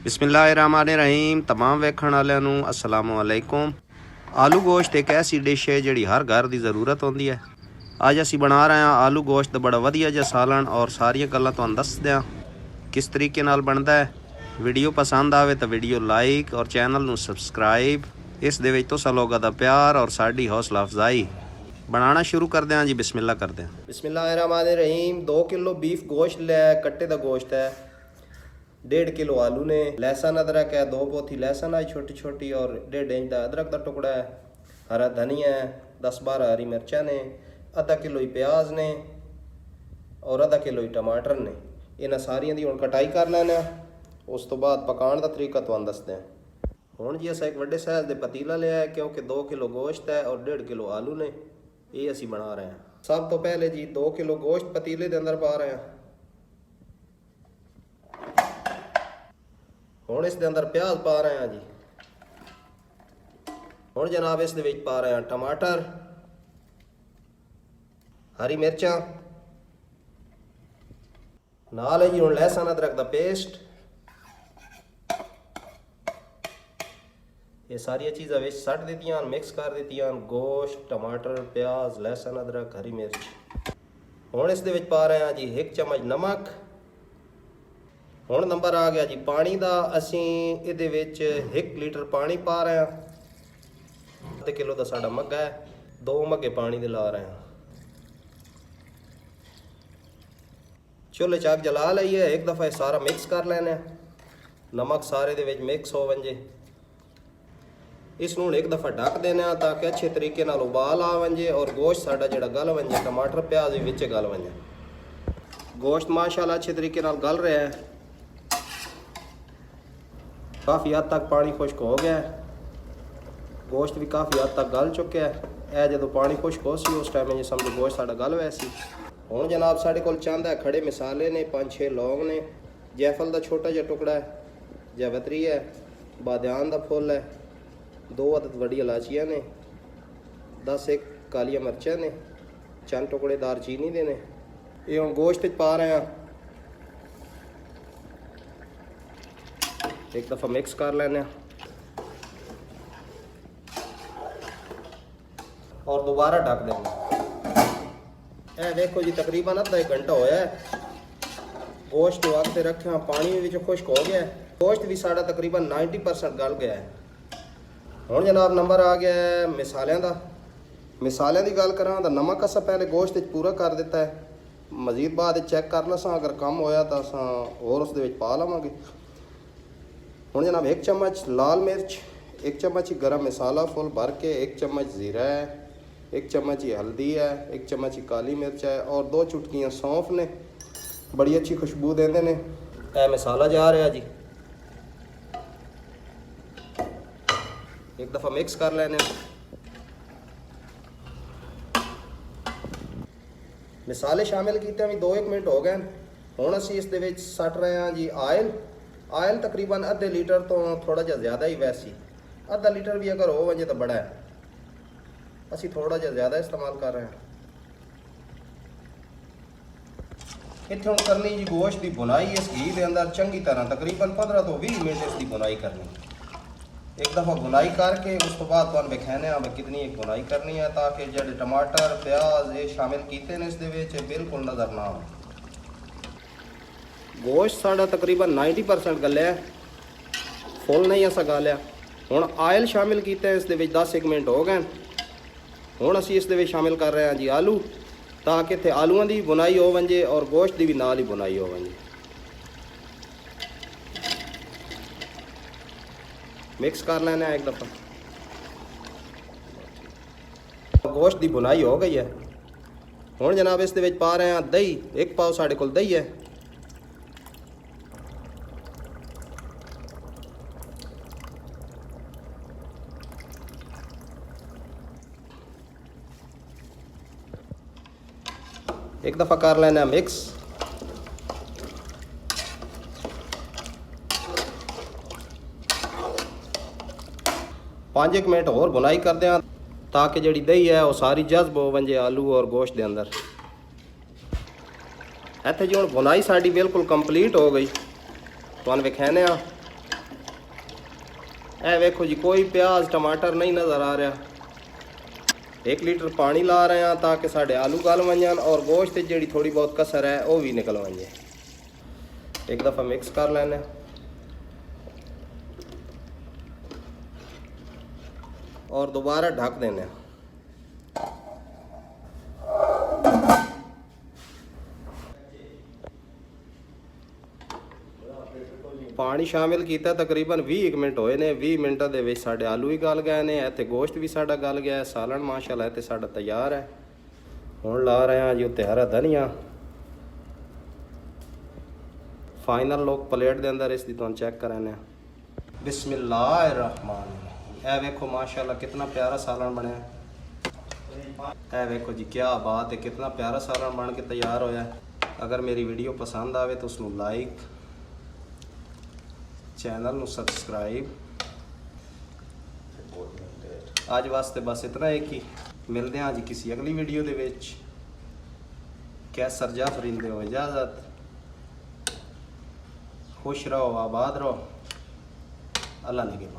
ਬਿਸਮਿल्लाहिर्रहमानिर्रहीम। तमाम वेखण वालिਆਂ ਨੂੰ अस्सलाम वालेकुम। आलू गोश्त एक ऐसी डिश है ਜਿਹੜੀ हर घर ਦੀ ਜ਼ਰੂਰਤ ਹੁੰਦੀ ਹੈ। ਅੱਜ ਅਸੀਂ ਬਣਾ ਰਹੇ ਹਾਂ ਆਲੂ ਗੋਸ਼ਤ ਦਾ ਬੜਾ ਵਧੀਆ ਜਿਹਾ ਸਾਲਣ ਔਰ ਸਾਰੀਆਂ ਗੱਲਾਂ ਤੁਹਾਨੂੰ ਦੱਸਦੇ ਹਾਂ ਕਿਸ ਤਰੀਕੇ ਨਾਲ ਬਣਦਾ ਹੈ। ਵੀਡੀਓ ਪਸੰਦ ਆਵੇ ਤਾਂ ਵੀਡੀਓ ਲਾਈਕ ਔਰ ਚੈਨਲ ਨੂੰ ਸਬਸਕ੍ਰਾਈਬ। ਇਸ ਦੇ ਵਿੱਚ ਤੁਸੀਂ ਲੋਕਾਂ ਦਾ ਪਿਆਰ ਔਰ ਸਾਡੀ ਹੌਸਲਾ ਅਫਜ਼ਾਈ। बनाना शुरू करते हैं जी। बिस्मिल्लाह करते हैं। बिस्मिल्लाहिर्रहमानिर्रहीम। 2 किलो बीफ गोश्त लिया है, कट्टे का गोश्त है। 1.5 किलो आलू ने, लहसुन अदरक है, 2 पोथी लहसुन है छोटी छोटी और 1.5 इंच का अदरक का टुकड़ा है। हरा धनिया है, 10-12 हरी मिर्चा ने, आधा किलो ही प्याज ने और आधा किलो ही टमाटर ने। इन्हां सारियां दी हुण कटाई कर लैने। उस तो बाद पकाने का तरीका तुहानूं दसदे हां। हुण जी असां एक वड्डे साइज़ दे पतीला लिया है क्योंकि 2 किलो गोश्त है और 1.5 किलो आलू ने। ये असी बना रहे हैं। सब तो पहले जी 2 किलो गोश्त पतीले के अंदर पा रहे हैं। हुण इस दे अंदर प्याज पा रहे हैं जी। हुण जनाब इस दे विच पा रहे हैं टमाटर, हरी मिर्चां, नाल है जी हुण लहसुन अदरक दा पेस्ट। ये सारिया चीज़ां विच सट दित्तियां, मिक्स कर दित्तियां। गोश्त, टमाटर, प्याज, लहसुन अदरक, हरी मिर्च। हुण इस दे विच पा रहे हैं जी 1 चम्मच नमक। हुण नंबर आ गया जी पानी दा। असीं इहदे विच 1 लीटर पानी पा रहे हैं। 1 किलो दा साडा मग्गा है, 2 मग्गे पानी दे ला रहे हैं। चुल्हे च अग जला लईए। एक दफ़ा सारा मिक्स कर लैने। नमक सारे दे विच मिक्स हो वंजे। इसनूं एक दफ़ा ढक देना ताकि अच्छे तरीके नाल उबाल आ वंजे और गोश्त साडा जिहड़ा गल वंजे। टमाटर प्याज भी विच गल वंजे। गोश्त माशाअल्लाह अच्छे तरीके नाल गल रहा है। काफ़ी हद तक पानी खुश्क हो गया है। गोश्त भी काफ़ी हद तक गल चुका है। यह जो पानी खुश्क हो सी उस टाइम जो समझो गोश्त साडा गल वै सी। हुण जनाब साडे कोल चंद है खड़े मसाले ने, 5-6 लौंग ने, जैफल का छोटा जिहा टुकड़ा है, जावित्री है, बादयान का फुल है, 2 अदद वड्डी इलाचियाँ ने, 10-1 कालियां मिर्चां ने, चंद टुकड़े दारचीनी दे ने। ये हुण गोश्त पा रहे हैं। एक दफ़ा मिक्स कर लेने और दोबारा ढक देना। ए देखो जी तकरीबन आधा 1 घंटा होया है। गोश्त जो अग ते रखे पानी भी खुश्क हो गया है। गोश्त भी साड़ा तकरीबन 90% गल गया है। हुण जनाब नंबर आ गया है मसालियां दा। मसालियां दी गल करां तां नमक असां पहले गोश्त पूरा कर दिता है। मजीद बाद चेक कर लसां, अगर कम होया तां असां होर उस दे विच पा लवांगे। हुण जनाब 1 चम्मच लाल मिर्च, 1 चम्मच ही गरम मसाला फुल भर के, 1 चम्मच जीरा है, 1 चम्मच ही हल्दी है, 1 चम्मच ही काली मिर्च है और 2 चुटकियां सौंफ ने। बड़ी अच्छी खुशबू देंदे ने। यह मसाला जा रहा जी। एक दफ़ा मिक्स कर लेने। मसाले शामिल किए भी 2-1 मिनट हो गए। हुण असीं इस दे विच सट रहे हैं जी आयल। आयल तकरीबन आधे लीटर तो थोड़ा जिहा ज़्यादा ही वैसी। आधा लीटर भी अगर हो वजे तो बड़ा है। असीं थोड़ा जिहा ज़्यादा इस्तेमाल कर रहे हैं। इत्थे हुण करनी जी गोश्त की बुनाई। इस घी के अंदर चंगी तरह तकरीबन 15 तो 20 मिनट इसकी बुनाई करनी। एक दफ़ा बुनाई करके उस तो बाद तुहानूं विखाने भी कितनी एक बुनाई करनी है ताकि जिहड़े टमाटर प्याज ये शामिल किए ने इस दे विच बिल्कुल नज़र ना आवे। गोश्त साडा तकरीबन 90% गलिया, फुल नहीं असां गालिया। हुण आयल शामिल किया इस दे विच 10-1 मिनट हो गए। हुण असीं इस दे विच शामिल कर रहे हैं जी आलू ताकि इत्थे आलूआं दी बुनाई हो वंजे और गोश्त दी भी नाल ही बुनाई हो वंजे। मिक्स कर लेना है एक दफ़ा। गोश्त की बुनाई हो गई है। हुण जनाब इस दे विच पा रहे हैं दही। 1 पाव साढ़े कोल दही है। एक दफ़ा कर लेना है मिक्स। पाँच 1 मिनट और बुनाई कर दें ताकि जी दही है वो सारी जज्ब हो वंजे आलू और गोश्त के अंदर। इत्थे जी हुण बुनाई साडी बिल्कुल कंप्लीट हो गई। तुहानूं विखाने ਇਹ ਵੇਖੋ ਜੀ ਕੋਈ ਪਿਆਜ਼ ਟਮਾਟਰ ਨਹੀਂ ਨਜ਼ਰ ਆ ਰਿਹਾ। 1 ਲੀਟਰ ਪਾਣੀ ਲਾ ਰਹੇ ਹਾਂ ਤਾਂ ਕਿ ਸਾਡੇ ਆਲੂ ਗਲ ਵੰਜਣ ਔਰ ਗੋਸ਼ਤ ਤੇ ਜਿਹੜੀ ਥੋੜੀ ਬਹੁਤ ਕਸਰ ਹੈ ਉਹ ਵੀ ਨਿਕਲ ਵੰਜੇ। ਇੱਕ ਦਫਾ ਮਿਕਸ ਕਰ ਲੈਣੇ और दोबारा ढक देने। पानी शामिल किया तकरीबन 20 मिनट होए ने। 20 मिनटों के साढ़े आलू भी गल गए ने ते गोश्त भी साड़ा गल गया है। सालन माशाल्लाह ते साड़ा तैयार है। हुण ला रहे हैं जी उत्ते हरा धनिया। फाइनल लुक प्लेट के अंदर इसकी तुहानू चेक कराने। बिस्मिल्लाहिर्रहमान। ए वेखो माशाल्लाह कितना प्यारा सालन बनया। ए वेखो जी क्या बात है, कितना प्यारा सालन बन के तैयार होया है। अगर मेरी वीडियो पसंद आवे तो उसनू लाइक, चैनल नू सबसक्राइब। आज वास्ते बस इतना है कि मिलते हैं जी किसी अगली वीडियो दे विच। कैसर जाफरी दो इजाज़त। खुश रहो, आबाद रहो। अल्लाह ने के